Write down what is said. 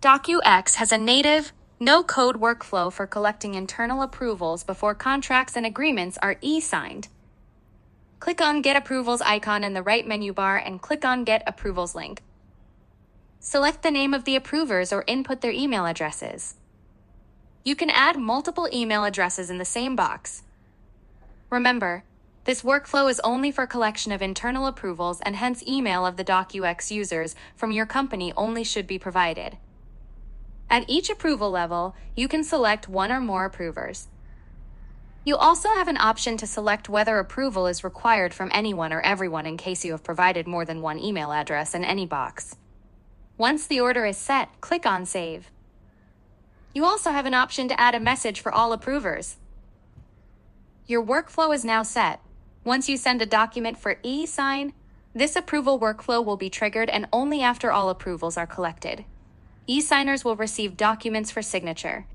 DocuX has a native, no-code workflow for collecting internal approvals before contracts and agreements are e-signed. Click on Get Approvals icon in the right menu bar and click on Get Approvals link. Select the name of the approvers or input their email addresses. You can add multiple email addresses in the same box. Remember, this workflow is only for collection of internal approvals, and hence email of the DocuX users from your company only should be provided. At each approval level, you can select one or more approvers. You also have an option to select whether approval is required from anyone or everyone in case you have provided more than one email address in any box. Once the order is set, click on Save. You also have an option to add a message for all approvers. Your workflow is now set. Once you send a document for e-sign, this approval workflow will be triggered and only after all approvals are collected. E-signers will receive documents for signature.